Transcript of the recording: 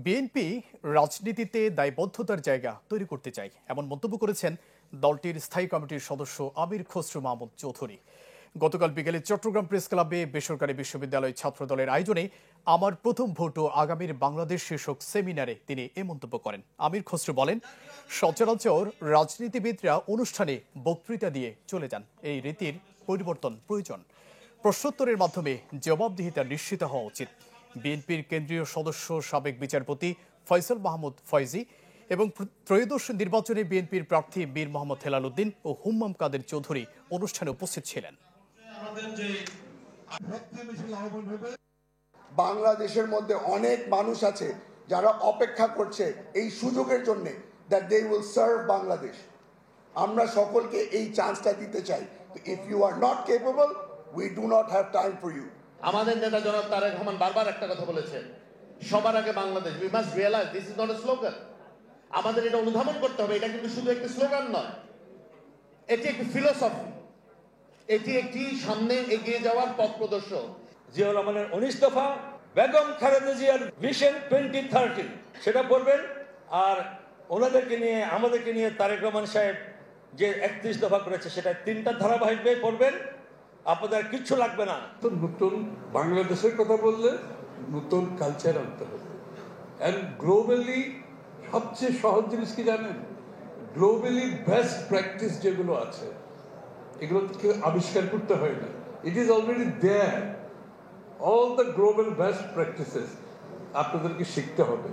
BNP রাজনীতিতে দায়বদ্ধতার জায়গা তৈরি করতে চায় এমন মন্তব্য করেছেন দলটির স্থায়ী কমিটির সদস্য আমির খসরু মাহমুদ চৌধুরী। গতকাল বিকেলে চট্টগ্রাম প্রেস ক্লাবে বেসরকারি বিশ্ববিদ্যালয় ছাত্রদলের আয়োজনে আমার প্রথম ভোট ও আগামীর বাংলাদেশ শীর্ষক সেমিনারে তিনি এ মন্তব্য করেন। আমির খসরু বলেন, সচরাচর রাজনীতিবিদরা অনুষ্ঠানে বক্তৃতা দিয়ে চলে যান, এই রীতির পরিবর্তন প্রয়োজন। প্রশ্নোত্তরের মাধ্যমে জবাবদিহিতা নিশ্চিত হওয়া উচিত। বিএনপির কেন্দ্রীয় সদস্য সাবেক বিচারপতি ফয়সাল মাহমুদ ফয়জি এবং ত্রয়োদশ নির্বাচনে বিএনপির প্রার্থী মীর মোহাম্মদ হেলাল উদ্দিন ও হুম্মাম কাদের চৌধুরী অনুষ্ঠানে উপস্থিত ছিলেন। বাংলাদেশের মধ্যে অনেক মানুষ আছে যারা অপেক্ষা করছে এই সুযোগের জন্য, that they will serve Bangladesh. আমরা সকলকে এই চান্সটা দিতে চাই। if you are not capable, we do not have time for you. আমাদের নেতা জনাব তারেক রহমান বারবার একটা কথা বলেছেন, সবার আগে Bangladesh. we must realize this is not a slogan. আমাদের এটা অনুধাবন করতে হবে, এটা কিন্তু শুধু একটা স্লোগান নয়, এটি একটি ফিলোসফি, এটি একটি সামনে এগিয়ে যাওয়ার পথ প্রদর্শক। জিয়াউর রহমানের 19 দফা, বেগম খালেদা জিয়ার ভিশন 2030 সেটা পড়বেন, আর ওনাদেরকে নিয়ে আমাদেরকে নিয়ে তারেক রহমান সাহেব যে 31 দফা করেছে সেটা 3টা ধারাবাহিকভাবে পড়বেন, আপনাদের কিচ্ছু লাগবে না। তো নতুন বাংলাদেশের কথা বললে নতুন কালচার আনতে হবে। অ্যান্ড গ্লোবালি সবচেয়ে সহজ জিনিস কি জানেন? গ্লোবালি বেস্ট প্র্যাকটিস যেগুলো আছে এগুলো কেউ আবিষ্কার করতে হয় না, it is already there. All the global best practices আপনাদেরকে শিখতে হবে।